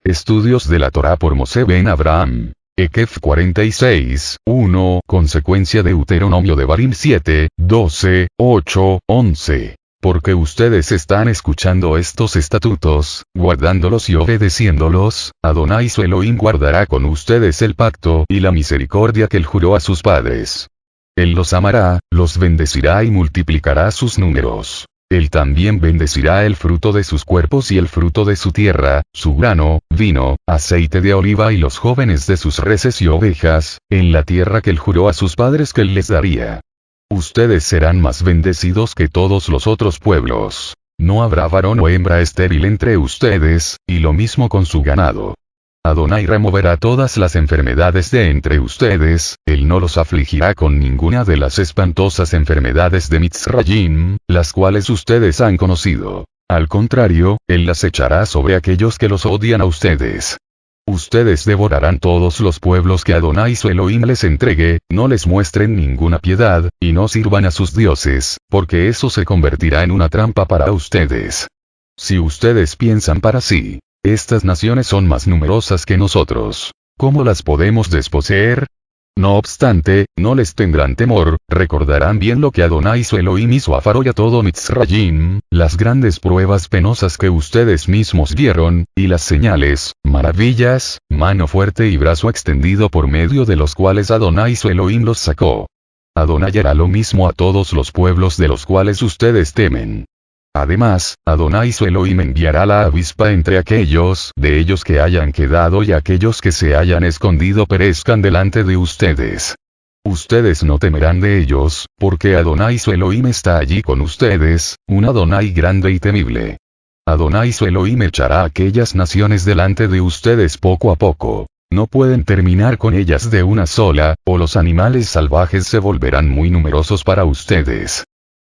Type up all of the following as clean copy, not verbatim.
Estudios de la Torá por Moshe ben Abraham. Ekef 46, 1, consecuencia de Deuteronomio de Barim 7, 12, 8, 11. Porque ustedes están escuchando estos estatutos, guardándolos y obedeciéndolos, Adonai su Elohim guardará con ustedes el pacto y la misericordia que él juró a sus padres. Él los amará, los bendecirá y multiplicará sus números. Él también bendecirá el fruto de sus cuerpos y el fruto de su tierra, su grano, vino, aceite de oliva y los jóvenes de sus reses y ovejas, en la tierra que él juró a sus padres que él les daría. Ustedes serán más bendecidos que todos los otros pueblos. No habrá varón o hembra estéril entre ustedes, y lo mismo con su ganado. Adonai removerá todas las enfermedades de entre ustedes, él no los afligirá con ninguna de las espantosas enfermedades de Mitzrayim, las cuales ustedes han conocido. Al contrario, él las echará sobre aquellos que los odian a ustedes. Ustedes devorarán todos los pueblos que Adonai su Elohim les entregue, no les muestren ninguna piedad, y no sirvan a sus dioses, porque eso se convertirá en una trampa para ustedes. Si ustedes piensan para sí, estas naciones son más numerosas que nosotros, ¿cómo las podemos desposeer? No obstante, no les tendrán temor, recordarán bien lo que Adonai su Elohim hizo a Faro y a todo Mitzrayim, las grandes pruebas penosas que ustedes mismos vieron, y las señales, maravillas, mano fuerte y brazo extendido por medio de los cuales Adonai su Elohim los sacó. Adonai hará lo mismo a todos los pueblos de los cuales ustedes temen. Además, Adonai su Elohim enviará la avispa entre aquellos de ellos que hayan quedado y aquellos que se hayan escondido perezcan delante de ustedes. Ustedes no temerán de ellos, porque Adonai su Elohim está allí con ustedes, un Adonai grande y temible. Adonai su Elohim echará a aquellas naciones delante de ustedes poco a poco. No pueden terminar con ellas de una sola, o los animales salvajes se volverán muy numerosos para ustedes.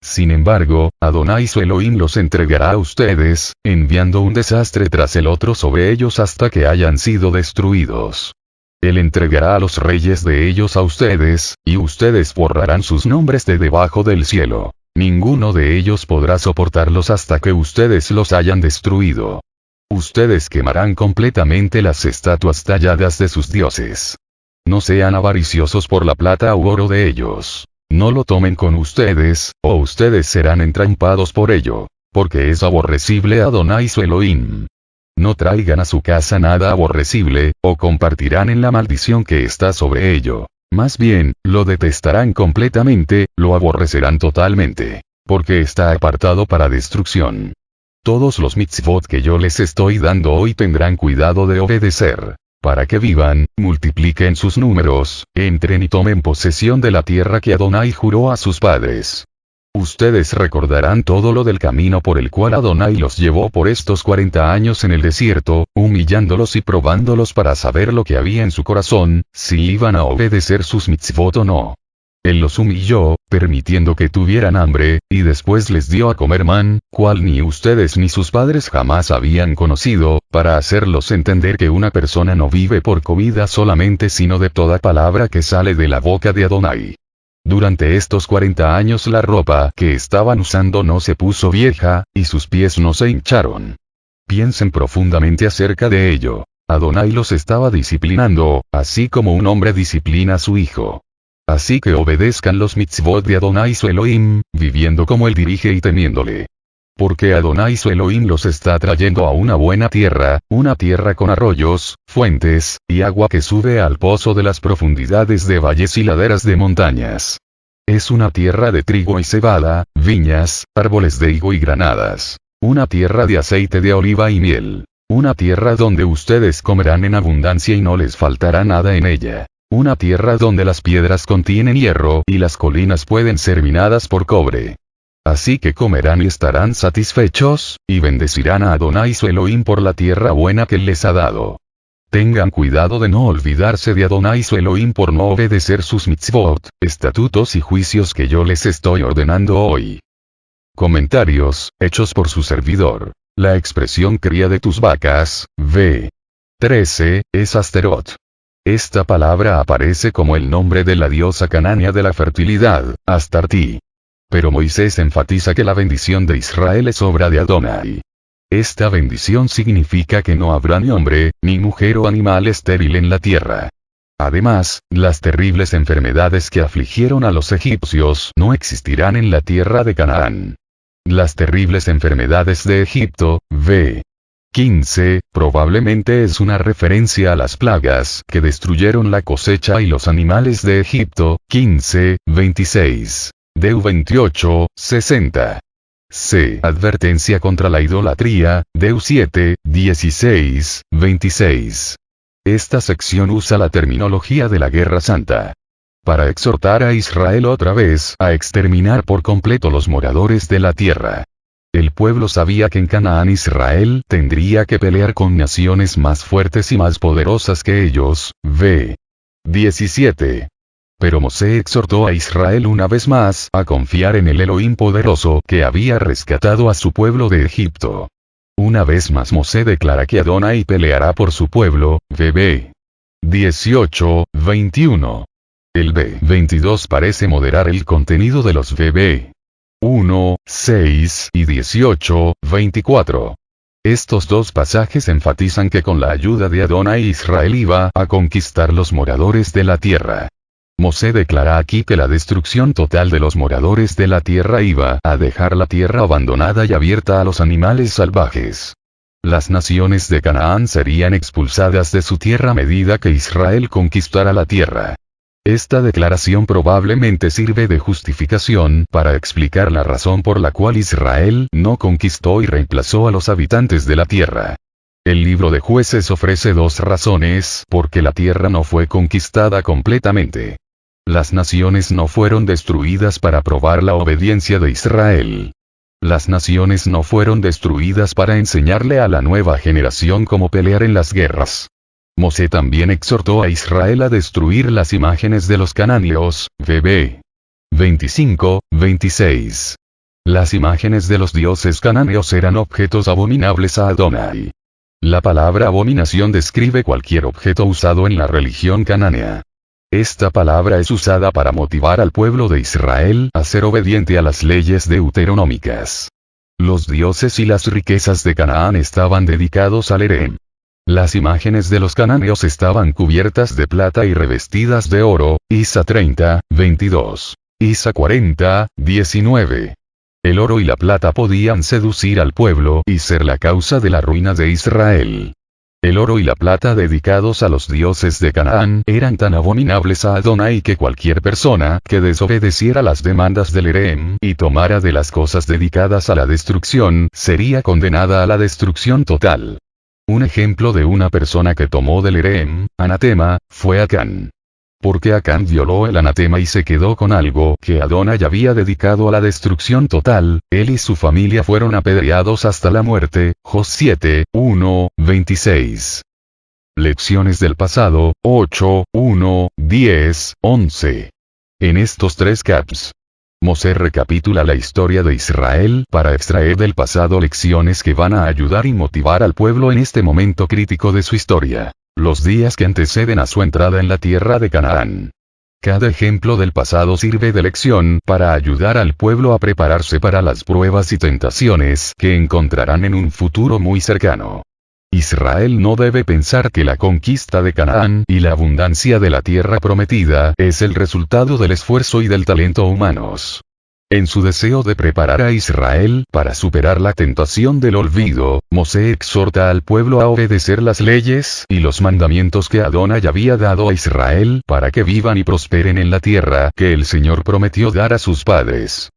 Sin embargo, Adonai su Elohim los entregará a ustedes, enviando un desastre tras el otro sobre ellos hasta que hayan sido destruidos. Él entregará a los reyes de ellos a ustedes, y ustedes borrarán sus nombres de debajo del cielo. Ninguno de ellos podrá soportarlos hasta que ustedes los hayan destruido. Ustedes quemarán completamente las estatuas talladas de sus dioses. No sean avariciosos por la plata u oro de ellos. No lo tomen con ustedes, o ustedes serán entrampados por ello, porque es aborrecible a Adonai su Elohim. No traigan a su casa nada aborrecible, o compartirán en la maldición que está sobre ello. Más bien, lo detestarán completamente, lo aborrecerán totalmente, porque está apartado para destrucción. Todos los mitzvot que yo les estoy dando hoy tendrán cuidado de obedecer. Para que vivan, multipliquen sus números, entren y tomen posesión de la tierra que Adonai juró a sus padres. Ustedes recordarán todo lo del camino por el cual Adonai los llevó por estos 40 años en el desierto, humillándolos y probándolos para saber lo que había en su corazón, si iban a obedecer sus mitzvot o no. Él los humilló, permitiendo que tuvieran hambre, y después les dio a comer man, cual ni ustedes ni sus padres jamás habían conocido, para hacerlos entender que una persona no vive por comida solamente sino de toda palabra que sale de la boca de Adonai. Durante estos 40 años la ropa que estaban usando no se puso vieja, y sus pies no se hincharon. Piensen profundamente acerca de ello. Adonai los estaba disciplinando, así como un hombre disciplina a su hijo. Así que obedezcan los mitzvot de Adonai su Elohim, viviendo como él dirige y temiéndole. Porque Adonai su Elohim los está trayendo a una buena tierra, una tierra con arroyos, fuentes, y agua que sube al pozo de las profundidades de valles y laderas de montañas. Es una tierra de trigo y cebada, viñas, árboles de higo y granadas. Una tierra de aceite de oliva y miel. Una tierra donde ustedes comerán en abundancia y no les faltará nada en ella. Una tierra donde las piedras contienen hierro y las colinas pueden ser minadas por cobre. Así que comerán y estarán satisfechos, y bendecirán a Adonai su Elohim por la tierra buena que él les ha dado. Tengan cuidado de no olvidarse de Adonai su Elohim por no obedecer sus mitzvot, estatutos y juicios que yo les estoy ordenando hoy. Comentarios, hechos por su servidor. La expresión cría de tus vacas, v. 13, es Asterot. Esta palabra aparece como el nombre de la diosa canánea de la fertilidad, Astarti. Pero Moisés enfatiza que la bendición de Israel es obra de Adonai. Esta bendición significa que no habrá ni hombre, ni mujer o animal estéril en la tierra. Además, las terribles enfermedades que afligieron a los egipcios no existirán en la tierra de Canaán. Las terribles enfermedades de Egipto, v. 15, probablemente es una referencia a las plagas que destruyeron la cosecha y los animales de Egipto, 15, 26. Deu 28, 60. C. Advertencia contra la idolatría, Deu 7, 16, 26. Esta sección usa la terminología de la Guerra Santa para exhortar a Israel otra vez a exterminar por completo los moradores de la tierra. El pueblo sabía que en Canaán Israel tendría que pelear con naciones más fuertes y más poderosas que ellos, v. 17. Pero Mosé exhortó a Israel una vez más a confiar en el Elohim poderoso que había rescatado a su pueblo de Egipto. Una vez más Mosé declara que Adonai peleará por su pueblo, vb. 18, 21. El b. 22 parece moderar el contenido de los vb. 1, 6 y 18, 24. Estos dos pasajes enfatizan que con la ayuda de Adonai Israel iba a conquistar los moradores de la tierra. Mosé declara aquí que la destrucción total de los moradores de la tierra iba a dejar la tierra abandonada y abierta a los animales salvajes. Las naciones de Canaán serían expulsadas de su tierra a medida que Israel conquistara la tierra. Esta declaración probablemente sirve de justificación para explicar la razón por la cual Israel no conquistó y reemplazó a los habitantes de la tierra. El libro de Jueces ofrece dos razones por qué la tierra no fue conquistada completamente. Las naciones no fueron destruidas para probar la obediencia de Israel. Las naciones no fueron destruidas para enseñarle a la nueva generación cómo pelear en las guerras. Mosé también exhortó a Israel a destruir las imágenes de los cananeos, vb. 25, 26. Las imágenes de los dioses cananeos eran objetos abominables a Adonai. La palabra abominación describe cualquier objeto usado en la religión canánea. Esta palabra es usada para motivar al pueblo de Israel a ser obediente a las leyes deuteronómicas. Los dioses y las riquezas de Canaán estaban dedicados al Erem. Las imágenes de los cananeos estaban cubiertas de plata y revestidas de oro, Isa 30, 22. Isa 40, 19. El oro y la plata podían seducir al pueblo y ser la causa de la ruina de Israel. El oro y la plata dedicados a los dioses de Canaán eran tan abominables a Adonai que cualquier persona que desobedeciera las demandas del Erem y tomara de las cosas dedicadas a la destrucción sería condenada a la destrucción total. Un ejemplo de una persona que tomó del Erem, anatema, fue Acán. Porque Acán violó el anatema y se quedó con algo que Adonai había dedicado a la destrucción total, él y su familia fueron apedreados hasta la muerte, Jos 7, 1, 26. Lecciones del pasado, 8, 1, 10, 11. En estos tres caps, Mosé recapitula la historia de Israel para extraer del pasado lecciones que van a ayudar y motivar al pueblo en este momento crítico de su historia, los días que anteceden a su entrada en la tierra de Canaán. Cada ejemplo del pasado sirve de lección para ayudar al pueblo a prepararse para las pruebas y tentaciones que encontrarán en un futuro muy cercano. Israel no debe pensar que la conquista de Canaán y la abundancia de la tierra prometida es el resultado del esfuerzo y del talento humanos. En su deseo de preparar a Israel para superar la tentación del olvido, Mosé exhorta al pueblo a obedecer las leyes y los mandamientos que Adonai había dado a Israel para que vivan y prosperen en la tierra que el Señor prometió dar a sus padres.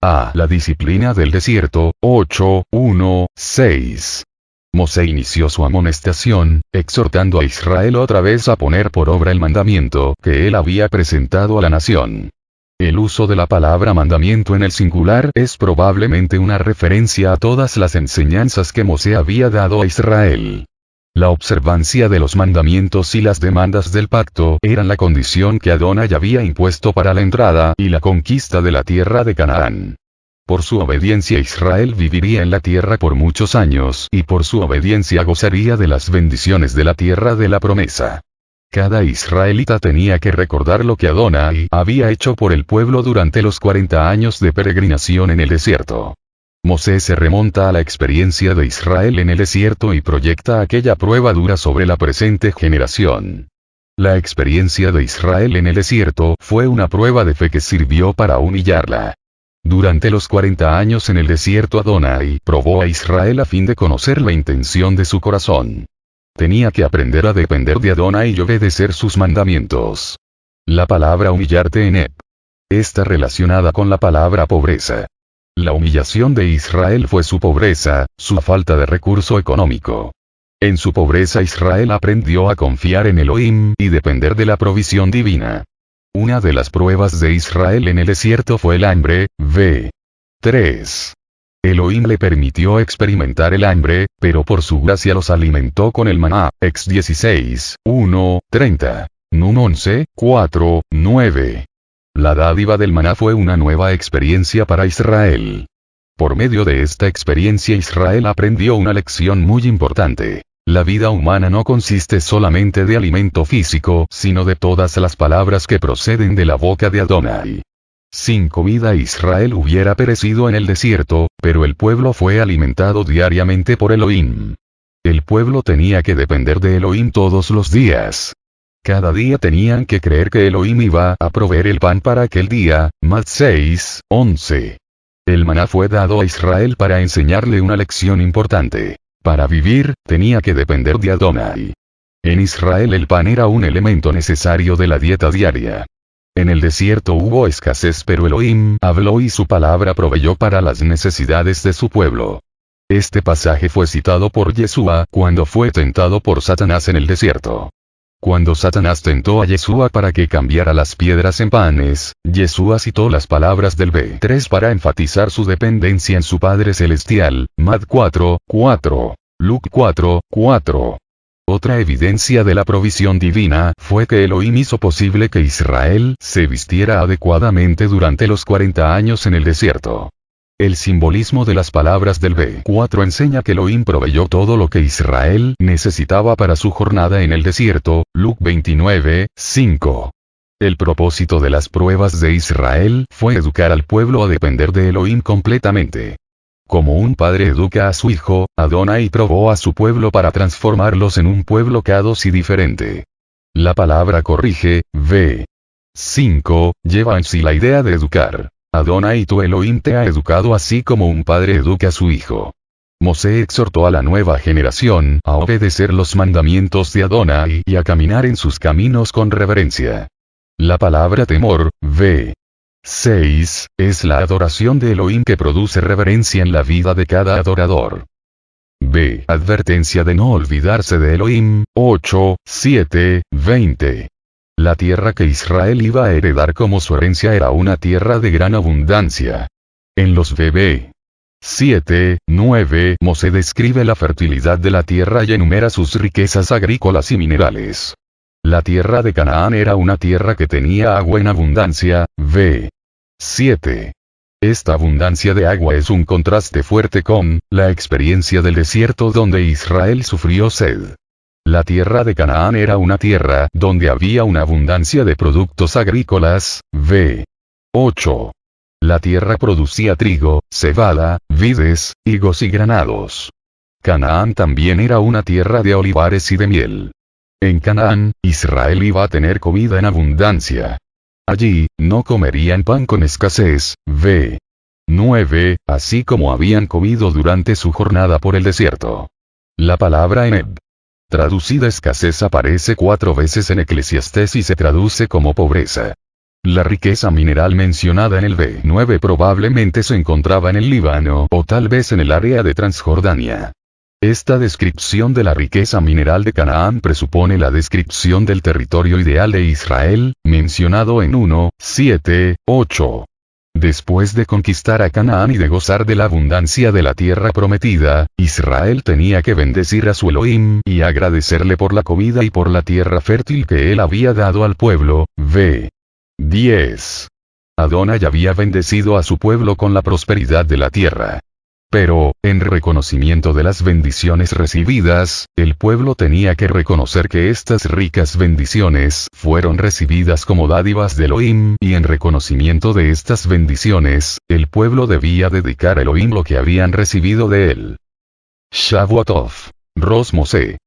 A. La disciplina del desierto, 8, 1, 6. Mosé inició su amonestación, exhortando a Israel otra vez a poner por obra el mandamiento que él había presentado a la nación. El uso de la palabra mandamiento en el singular es probablemente una referencia a todas las enseñanzas que Mosé había dado a Israel. La observancia de los mandamientos y las demandas del pacto eran la condición que Adonai había impuesto para la entrada y la conquista de la tierra de Canaán. Por su obediencia Israel viviría en la tierra por muchos años y por su obediencia gozaría de las bendiciones de la tierra de la promesa. Cada israelita tenía que recordar lo que Adonai había hecho por el pueblo durante los 40 años de peregrinación en el desierto. Mosé se remonta a la experiencia de Israel en el desierto y proyecta aquella prueba dura sobre la presente generación. La experiencia de Israel en el desierto fue una prueba de fe que sirvió para humillarla. Durante los 40 años en el desierto Adonai probó a Israel a fin de conocer la intención de su corazón. Tenía que aprender a depender de Adonai y obedecer sus mandamientos. La palabra humillarte en Heb está relacionada con la palabra pobreza. La humillación de Israel fue su pobreza, su falta de recurso económico. En su pobreza Israel aprendió a confiar en Elohim y depender de la provisión divina. Una de las pruebas de Israel en el desierto fue el hambre, v. 3. Elohim le permitió experimentar el hambre, pero por su gracia los alimentó con el maná, ex 16, 1, 30. Num 11, 4, 9. La dádiva del maná fue una nueva experiencia para Israel. Por medio de esta experiencia Israel aprendió una lección muy importante. La vida humana no consiste solamente de alimento físico, sino de todas las palabras que proceden de la boca de Adonai. Sin comida Israel hubiera perecido en el desierto, pero el pueblo fue alimentado diariamente por Elohim. El pueblo tenía que depender de Elohim todos los días. Cada día tenían que creer que Elohim iba a proveer el pan para aquel día, Mat 6, 11. El maná fue dado a Israel para enseñarle una lección importante. Para vivir, tenía que depender de Adonai. En Israel el pan era un elemento necesario de la dieta diaria. En el desierto hubo escasez pero Elohim habló y su palabra proveyó para las necesidades de su pueblo. Este pasaje fue citado por Yeshua cuando fue tentado por Satanás en el desierto. Cuando Satanás tentó a Yeshua para que cambiara las piedras en panes, Yeshua citó las palabras del B3 para enfatizar su dependencia en su Padre Celestial, Mat 4, 4. Luke 4, 4. Otra evidencia de la provisión divina fue que Elohim hizo posible que Israel se vistiera adecuadamente durante los 40 años en el desierto. El simbolismo de las palabras del B4 enseña que Elohim proveyó todo lo que Israel necesitaba para su jornada en el desierto, Luke 29, 5. El propósito de las pruebas de Israel fue educar al pueblo a depender de Elohim completamente. Como un padre educa a su hijo, Adonai probó a su pueblo para transformarlos en un pueblo cados y diferente. La palabra corrige, v. 5, lleva en sí la idea de educar. Adonai tu Elohim te ha educado así como un padre educa a su hijo. Mosé exhortó a la nueva generación a obedecer los mandamientos de Adonai y a caminar en sus caminos con reverencia. La palabra temor, v. 6, es la adoración de Elohim que produce reverencia en la vida de cada adorador. B. Advertencia de no olvidarse de Elohim, 8, 7, 20. La tierra que Israel iba a heredar como su herencia era una tierra de gran abundancia. En los bb. 7, 9, Mosé describe la fertilidad de la tierra y enumera sus riquezas agrícolas y minerales. La tierra de Canaán era una tierra que tenía agua en abundancia, v. 7. Esta abundancia de agua es un contraste fuerte con la experiencia del desierto donde Israel sufrió sed. La tierra de Canaán era una tierra donde había una abundancia de productos agrícolas, v. 8. La tierra producía trigo, cebada, vides, higos y granados. Canaán también era una tierra de olivares y de miel. En Canaán, Israel iba a tener comida en abundancia. Allí, no comerían pan con escasez, v. 9, así como habían comido durante su jornada por el desierto. La palabra eneb, traducida escasez, aparece 4 veces en Eclesiastés y se traduce como pobreza. La riqueza mineral mencionada en el B9 probablemente se encontraba en el Líbano o tal vez en el área de Transjordania. Esta descripción de la riqueza mineral de Canaán presupone la descripción del territorio ideal de Israel, mencionado en 1, 7, 8. Después de conquistar a Canaán y de gozar de la abundancia de la tierra prometida, Israel tenía que bendecir a su Elohim y agradecerle por la comida y por la tierra fértil que él había dado al pueblo, v. 10. Adonai había bendecido a su pueblo con la prosperidad de la tierra. Pero, en reconocimiento de las bendiciones recibidas, el pueblo tenía que reconocer que estas ricas bendiciones fueron recibidas como dádivas de Elohim, y en reconocimiento de estas bendiciones, el pueblo debía dedicar a Elohim lo que habían recibido de él. Shavuot Tov. Ros Moshe.